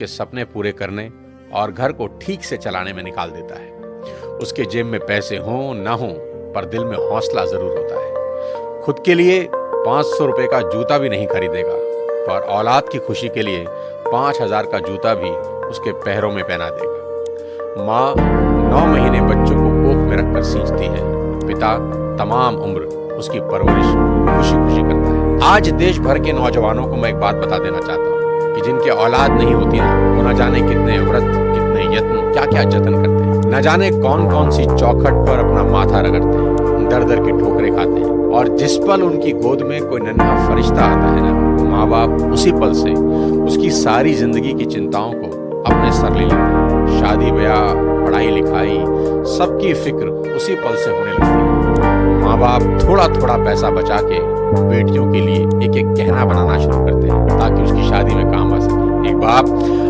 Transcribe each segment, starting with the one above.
के सपने पूरे करने और घर को ठीक से चलाने में निकाल देता है। उसके जेब में पैसे हों ना हों, पर दिल में हौसला जरूर होता है। खुद के लिए 500 रुपए का जूता भी नहीं खरीदेगा, पर औलाद की खुशी के लिए 5000 का जूता भी उसके पैरों में पहना देगा। माँ 9 महीने बच्चों को कोख में रखकर सींचती है, पिता तमाम उम्र उसकी परवरिश खुशी खुशी करता है। आज देश भर के नौजवानों को मैं एक बात बता देना चाहता हूँ कि जिनके औलाद नहीं होती ना, वो न जाने कितने व्रत, कितने यत्न, क्या क्या जतन करते हैं, न जाने कौन कौन सी चौखट पर अपना माथा रगड़ते हैं, दर दर की ठोकरें खाते हैं। और जिस पल उनकी गोद में कोई नन्हा फरिश्ता आता है ना, माँ बाप उसी पल से उसकी सारी जिंदगी की चिंताओं को अपने सर ले लेते हैं। शादी ब्याह, पढ़ाई लिखाई, सबकी फिक्र उसी पल से होने लगती है। माँ बाप थोड़ा थोड़ा पैसा बचा के बेटियों के लिए एक एक गहना बनाना शुरू करते हैं ताकि उसकी शादी में काम आ सके। एक बाप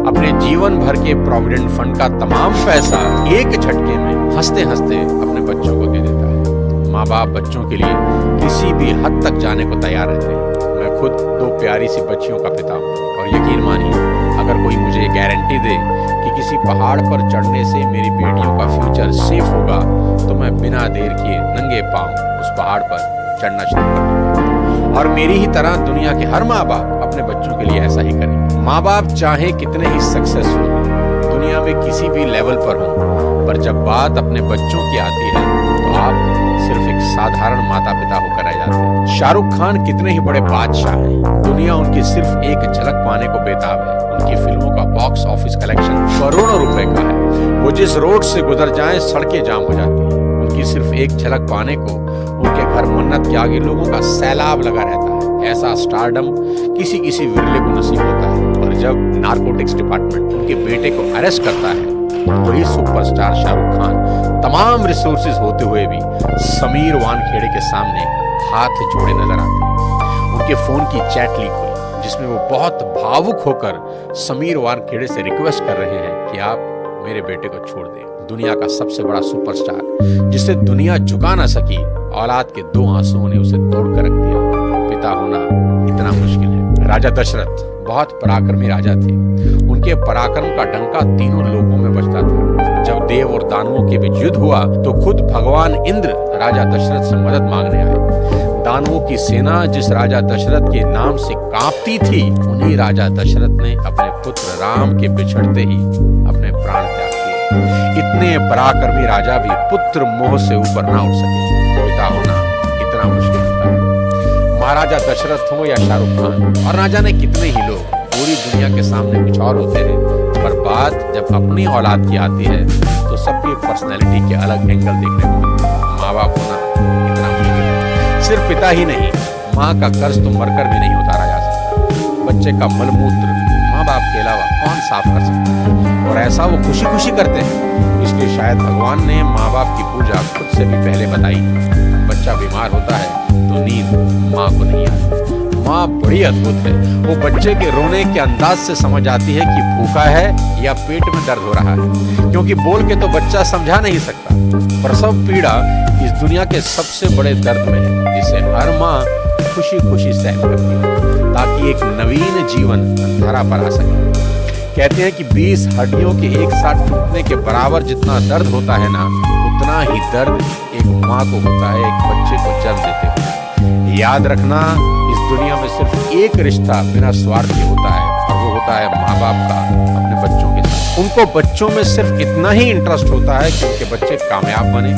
अपने जीवन भर के प्रोविडेंट फंड का तमाम पैसा एक झटके में हंसते हंसते अपने बच्चों को दे देता है। माँ बाप बच्चों के लिए किसी भी हद तक जाने को तैयार रहते हैं। मैं खुद 2 प्यारी सी बच्चियों का पिता हूँ और यकीन मानिए, अगर कोई मुझे गारंटी दे कि किसी पहाड़ पर चढ़ने से मेरी बेटियों का फ्यूचर सेफ होगा, तो मैं बिना देर किए नंगे पांव उस पहाड़ पर चढ़ना शुरू कर दूंगा। और मेरी ही तरह दुनिया के हर माँ बाप अपने बच्चों के लिए ऐसा ही करेंगे। माँ बाप चाहे कितने ही सक्सेसफुल दुनिया में किसी भी लेवल पर हों, पर जब बात अपने बच्चों की आती है तो आप सिर्फ एक साधारण माता पिता होकर रह जाते हैं। शाहरुख खान कितने ही बड़े बादशाह हैं, दुनिया उनकी सिर्फ एक झलक पाने को बेताब है। उनकी फिल्मों का बॉक्स ऑफिस कलेक्शन करोड़ों रुपए का है। वो जिस रोड से गुजर जाएं सड़कें जाम हो जाती हैं। उनकी सिर्फ एक झलक पाने को उनके घर मन्नत के आगे लोगों का सैलाब लगा रहता है। ऐसा स्टारडम किसी किसी विरले को नसीब होता है। और जब नारकोटिक्स डिपार्टमेंट उनके बेटे को अरेस्ट करता है, वही सुपरस्टार शाहरुख खान तमाम रिसोर्सेज होते हुए भी समीर वानखेड़े के सामने हाथ जोड़े नजर आते हैं। उनके फोन की चैट लीक हुई जिसमें वो बहुत भावुक होकर समीर वानखेड़े से रिक्वेस्ट कर रहे हैं कि आप मेरे बेटे को छोड़ दें। दुनिया का सबसे बड़ा सुपरस्टार जिसे दुनिया झुका ना सकी, औलाद के 2 आंसुओं ने उसे तोड़ कर रख दिया। पिता होना इतना मुश्किल है। राजा दशरथ बहुत पराक्रमी राजा थे। उनके पराक्रम का डंका तीनों लोकों में बजता था। जब देव और दानवों के बीच युद्ध हुआ तो खुद भगवान इंद्र राजा दशरथ से मदद मांगने आए। दानवों की सेना जिस राजा दशरथ के नाम से कांपती थी, उन्हीं राजा दशरथ ने अपने पुत्र राम के बिछड़ते ही अपने प्राण त्याग किए। इतने पराक्रमी राजा भी पुत्र मोह से ऊपर ना उठ सके। पिता होना इतना मुश्किल होता है। महाराजा दशरथ हो या शाहरुख खान और ना जाने कितने ही लोग, पूरी दुनिया के सामने कुछ और होते हैं, पर बात जब अपनी औलाद की आती है तो सबकी पर्सनैलिटी के अलग एंगल देखने को मिलते हैं। माँ बाप होना इतना मुश्किल है। सिर्फ पिता ही नहीं, माँ का कर्ज तो मरकर भी नहीं उतारा जा सकता। बच्चे का मलमूत्र माँ बाप के अलावा कौन साफ कर सकता है, और ऐसा वो खुशी खुशी करते हैं। इसलिए शायद भगवान ने माँ बाप की पूजा खुद से भी पहले बताई। बच्चा बीमार होता है तो नींद माँ को नहीं आती। माँ बड़ी अद्भुत है। वो बच्चे के रोने के अंदाज से समझ आती है कि भूखा है या पेट में दर्द हो रहा है, क्योंकि बोल के तो बच्चा समझा नहीं सकता। प्रसव पीड़ा इस दुनिया के सबसे बड़े दर्द में है, जिसे हर माँ खुशी खुशी सहन करती है ताकि एक नवीन जीवन धरा पर आ सके। कहते हैं कि 20 हड्डियों के एक साथ टूटने के बराबर जितना दर्द होता है ना, उतना ही दर्द एक माँ को होता है एक बच्चे को जन्म देते हुए। याद रखना, इस दुनिया में सिर्फ एक रिश्ता बिना स्वार्थी होता है, और वो होता है माँ बाप का अपने बच्चों के साथ। उनको बच्चों में सिर्फ इतना ही इंटरेस्ट होता है कि उनके बच्चे कामयाब बने,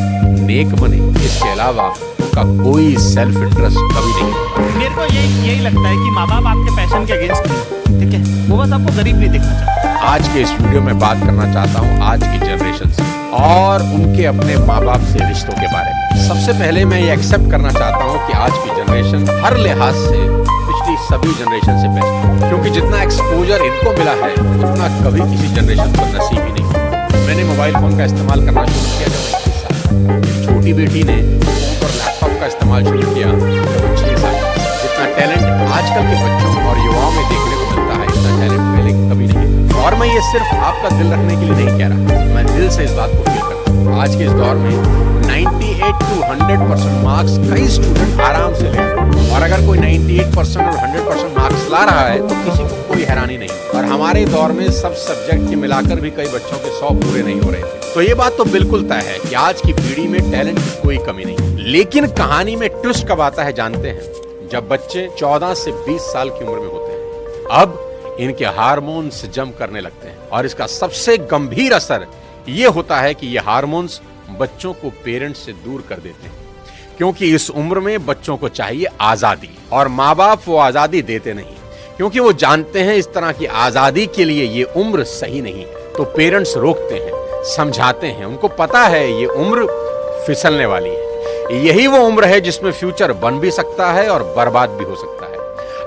नेक बने। इसके अलावा उनका कोई सेल्फ इंटरेस्ट कभी नहीं होता। मेरे को यही लगता है कि माँ बाप आपके पैशन के अगेंस्ट नहीं, ठीक है, वो बस आपको गरीब नहीं देखना चाहते। आज के इस वीडियो में बात करना चाहता हूँ आज की जनरेशन से और उनके अपने माँ बाप से रिश्तों के बारे में। सबसे पहले मैं ये एक्सेप्ट करना चाहता हूँ कि आज की जनरेशन हर लिहाज से पिछली सभी जनरेशन से बेस्ट है, क्योंकि जितना एक्सपोजर इनको मिला है उतना कभी किसी जनरेशन को नसीब ही नहीं हुआ। मैंने मोबाइल फोन का इस्तेमाल करना शुरू किया जब 21 साल। छोटी बेटी ने फोन और लैपटॉप का इस्तेमाल शुरू किया जब 6 साल। जितना टैलेंट आजकल के बच्चों और युवाओं में देखने को मिलता है, इतना टैलेंट पहले कभी नहीं था। और मैं ये सिर्फ आपका दिल रखने के लिए नहीं कह रहा, मैं दिल से इस बात को फील करता हूँ। आज के इस दौर में 98 to 100% मार्क्स कई स्टूडेंट आराम से ले, और अगर कोई 98% और 100% मार्क्स ला रहा है तो किसी को कोई हैरानी नहीं। और हमारे दौर में सब सब्जेक्ट के मिलाकर भी कई बच्चों के 100 पूरे नहीं हो रहे थे। तो ये बात तो बिल्कुल तय है कि आज की पीढ़ी में टैलेंट की कोई कमी नहीं। लेकिन कहानी में ट्विस्ट कब आता है जानते हैं? जब बच्चे 14 से 20 साल की उम्र में होते हैं। अब इनके हार्मोन्स जंप करने लगते हैं, और इसका सबसे गंभीर असर ये होता है कि ये हार्मोन्स बच्चों को पेरेंट्स से दूर कर देते हैं, क्योंकि इस उम्र में बच्चों को चाहिए आजादी, और माँ बाप वो आजादी देते नहीं, क्योंकि वो जानते हैं इस तरह की आजादी के लिए ये उम्र सही नहीं है। तो पेरेंट्स रोकते हैं, समझाते हैं, उनको पता है ये उम्र फिसलने वाली है, यही वो उम्र है जिसमें फ्यूचर बन भी सकता है और बर्बाद भी हो सकता है।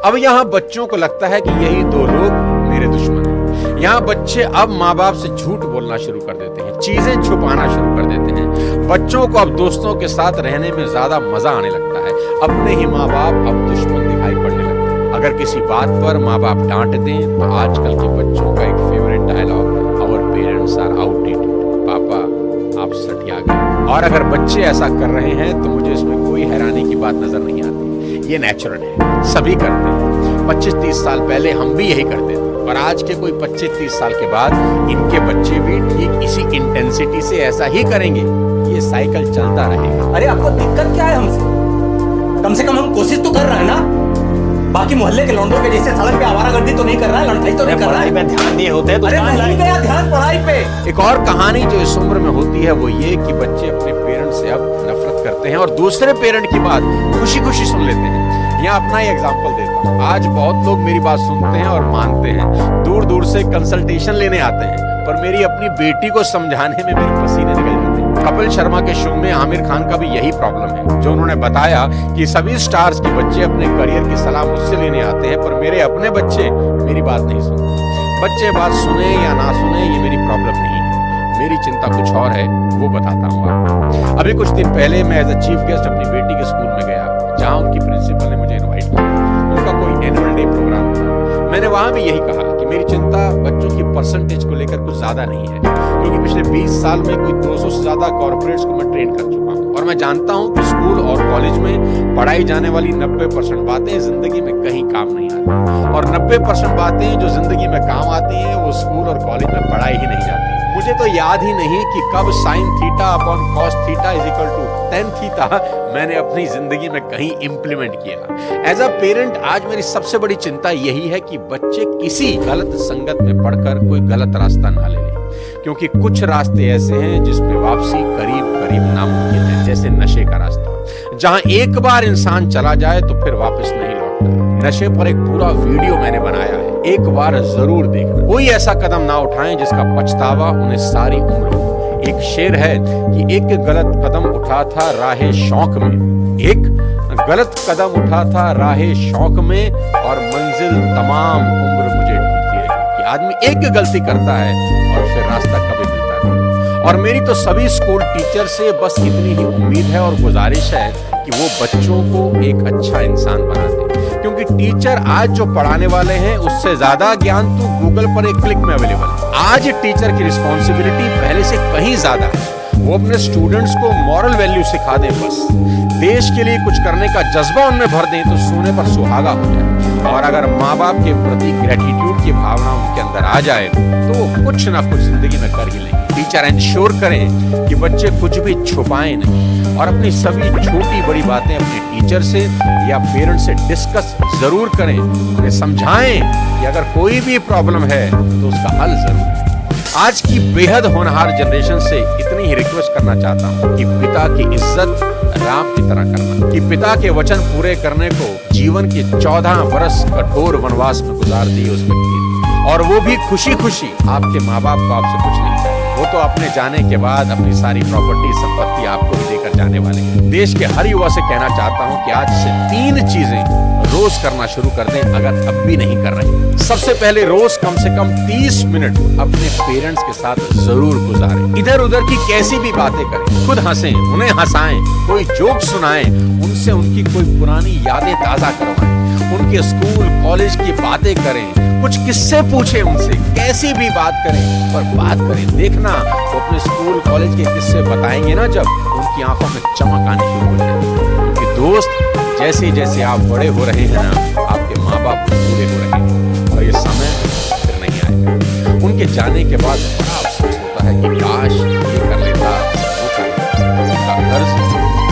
अब यहाँ बच्चों को लगता है कि यही दो लोग मेरे दुश्मन हैं। यहाँ बच्चे अब माँ बाप से झूठ बोलना शुरू कर देते हैं, चीजें छुपाना शुरू कर देते हैं। बच्चों को अब दोस्तों के साथ रहने में ज्यादा मजा आने लगता है, अपने ही माँ बाप अब दुश्मन दिखाई पड़ने लगते हैं। अगर किसी बात पर माँ बाप डांट दें तो आजकल के बच्चों का एक फेवरेट डायलॉग है, आवर पेरेंट्स आर आउटडेटेड, पापा आप सटिया गए। और अगर बच्चे ऐसा कर रहे हैं तो मुझे इसमें कोई हैरानी की बात नजर नहीं आती, ये नेचुरल है, सभी करते हैं। 25-30 साल पहले हम भी यही करते थे, और आज के कोई 25-30 साल के बाद इनके बच्चे भी ठीक इसी इंटेंसिटी से ऐसा ही करेंगे। ये साइकिल चलता रहेगा। अरे आपको दिक्कत क्या है हमसे? कम से कम हम कोशिश तो कर रहे हैं ना। बाकी मोहल्ले के लौंडों के जैसे सड़क पे आवारागर्दी तो नहीं कर रहा है, लड़ाई तो नहीं कर रहा है। पढ़ाई पे ध्यान दिए होते तो अरे नहीं गया ध्यान पढ़ाई पे। एक और कहानी जो इस उम्र में होती है वो ये कि बच्चे अपने पेरेंट्स से अब नफरत करते हैं और दूसरे पेरेंट की बात खुशी खुशी सुन लेते हैं। यहाँ अपना ही एग्जांपल देता हूँ। आज बहुत लोग मेरी बात सुनते हैं और मानते हैं, दूर दूर से कंसल्टेशन लेने आते हैं, पर मेरी अपनी बेटी को समझाने में मेरे पसीने निकल जाते हैं। कपिल शर्मा के शो में आमिर खान का भी यही प्रॉब्लम है, जो उन्होंने बताया कि सभी स्टार्स के बच्चे अपने करियर की सलाह मुझसे लेने आते हैं, पर मेरे अपने बच्चे मेरी बात नहीं सुनते। बच्चे बात सुने या ना सुने ये मेरी प्रॉब्लम नहीं है, मेरी चिंता कुछ और है, वो बताता हूँ आपको। अभी कुछ दिन पहले मैं एज अ चीफ गेस्ट अपनी बेटी के स्कूल में गया, जहाँ उनकी प्रिंसिपल ने मुझे इन्वाइट किया। उनका कोई एनुअल डे प्रोग्राम था। मैंने वहां भी यही कहा कि मेरी चिंता बच्चों की परसेंटेज को लेकर कुछ ज्यादा नहीं है, क्योंकि पिछले 20 साल में कोई 200 से ज्यादा कॉर्पोरेट्स को मैं ट्रेन कर चुका हूँ, और मैं जानता हूँ कि स्कूल और कॉलेज में पढ़ाई जाने वाली 90% बातें जिंदगी में कहीं काम नहीं आती, और 90% बातें जो जिंदगी में काम आती हैं वो स्कूल और कॉलेज में पढ़ाई ही नहीं जाती। मुझे तो याद ही नहीं कि कब sin theta upon cos theta is equal to tan theta मैंने अपनी जिंदगी में कहीं इंप्लीमेंट किया। एज अ पेरेंट आज मेरी सबसे बड़ी चिंता यही है कि बच्चे किसी गलत संगत में पढ़कर कोई गलत रास्ता ना ले लें, क्योंकि कुछ रास्ते ऐसे हैं जिसमें वापसी करीब करीब नामुमकिन है, जैसे नशे का रास्ता, जहां एक बार इंसान चला जाए तो फिर वापस नहीं लौटता। नशे पर एक पूरा वीडियो मैंने बनाया है, एक बार जरूर देखना। कोई ऐसा कदम ना उठाएं जिसका पछतावा उन्हें सारी उम्र हो। एक शेर है कि एक गलत कदम उठा था राहे शौक में, एक गलत कदम उठा था राहे शौक में, और मंजिल तमाम उम्र मुझे ढूंढती रही। कि आदमी एक गलती करता है और फिर रास्ता कभी मिलता नहीं। और मेरी तो सभी स्कूल टीचर से बस इतनी ही उम्मीद है और गुजारिश है कि वो बच्चों को एक अच्छा इंसान बना दे, क्योंकि टीचर आज जो पढ़ाने वाले हैं उससे ज्यादा ज्ञान तो गूगल पर एक क्लिक में अवेलेबल है। आज टीचर की रिस्पॉन्सिबिलिटी पहले से कहीं ज्यादा है। वो अपने स्टूडेंट्स को मॉरल वैल्यू सिखा दें, बस देश के लिए कुछ करने का जज्बा उनमें भर दें तो सोने पर सुहागा हो जाए। और अगर माँ बाप के प्रति ग्रेटिट्यूड की भावना उनके अंदर आ जाए तो वो कुछ ना कुछ जिंदगी में कर ही लेंगे। टीचर इंश्योर करें कि बच्चे कुछ भी छुपाएं नहीं, और अपनी सभी छोटी बड़ी बातें अपने टीचर से या पेरेंट से डिस्कस जरूर करें। उन्हें समझाएं कि अगर कोई भी प्रॉब्लम है तो उसका हल जरूर है। आज की बेहद होनहार जनरेशन से इतनी ही रिक्वेस्ट करना चाहता हूँ कि पिता की इज्जत राम की तरह करना, कि पिता के वचन पूरे करने को जीवन के 14 वर्ष कठोर वनवास में गुजार दिए उस व्यक्ति ने, और वो भी खुशी खुशी। आपके माँ बाप को आपसे कुछ नहीं चाहिए, वो तो अपने जाने के बाद अपनी सारी प्रॉपर्टी संपत्ति आपको ही देकर जाने वाले हैं। देश के हर युवा से कहना चाहता हूँ कि आज से 3 चीजें रोज करना शुरू कर दें, अगर अब भी नहीं कर रहे। सबसे पहले रोज कम से कम 30 मिनट अपने पेरेंट्स के साथ जरूर गुजारें। इधर उधर की कैसी भी बातें करें, खुद हंसें, उन्हें हंसाएं, कोई जोक सुनाएं, उनसे उनकी कोई पुरानी यादें ताजा करवाएं, उनके स्कूल कॉलेज की बातें करें, कुछ किस्से पूछें उनसे, कैसी भी बात करें पर बात करें। देखना वो अपने स्कूल कॉलेज के किस्से बताएंगे ना, जब उनकी आंखों में चमक आनी शुरू हो जाएगी। क्योंकि दोस्त, जैसे जैसे आप बड़े हो रहे हैं ना, आपके माँ बाप बूढ़े हो रहे हैं और ये समय फिर नहीं आएगा। उनके जाने के बाद बड़ा अफसोस होता है कि काश ये कर लेता, वो कर लेता। उनका कर्ज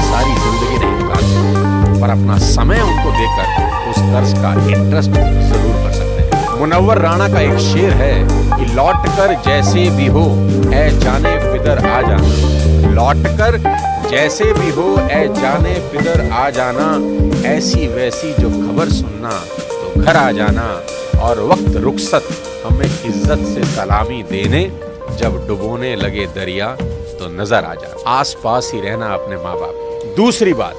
सारी जिंदगी नहीं निकाल सकते, पर अपना समय उनको देकर उस कर्ज का इंटरेस्ट जरूर कर सकते हैं। मुनव्वर राणा का एक शेर है कि लौट कर जैसे भी हो ऐ जाने पिदर आ जाना, लौट कर जैसे भी हो ऐ जाने पिदर आ जाना, ऐसी वैसी जो खबर सुनना तो घर आ जाना, और वक्त रुखसत हमें इज्जत से सलामी देने, जब डुबोने लगे दरिया तो नजर आ जाना। आस पास ही रहना अपने माँ बाप। दूसरी बात,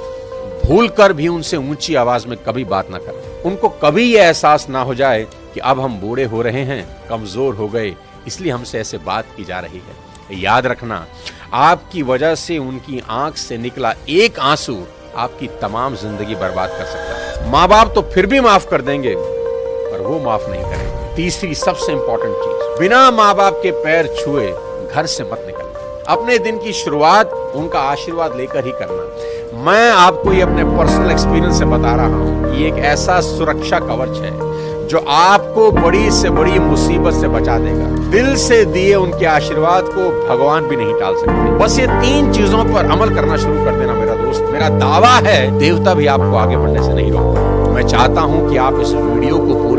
भूल कर भी उनसे ऊंची आवाज में कभी बात ना करें। उनको कभी ये एहसास ना हो जाए कि अब हम बूढ़े हो रहे हैं, कमजोर हो गए, इसलिए हमसे ऐसे बात की जा रही है। याद रखना, आपकी वजह से उनकी आंख से निकला एक आंसू आपकी तमाम जिंदगी बर्बाद कर सकता है। माँ बाप तो फिर भी माफ कर देंगे, पर वो माफ नहीं करेंगे। तीसरी सबसे इंपॉर्टेंट चीज, बिना माँ बाप के पैर छुए घर से मत निकलना। अपने दिन की शुरुआत उनका आशीर्वाद लेकर ही करना। मैं आपको ये अपने पर्सनल एक्सपीरियंस से बता रहा हूँ, ये एक ऐसा सुरक्षा कवच है जो आपको बड़ी से बड़ी मुसीबत से बचा देगा। दिल से दिए उनके आशीर्वाद को भगवान भी नहीं टाल सकते। बस ये 3 चीजों पर अमल करना शुरू कर देना मेरा दोस्त। मेरा दावा है, देवता भी आपको आगे बढ़ने से नहीं रोकता। मैं चाहता हूं कि आप इस वीडियो को पूरी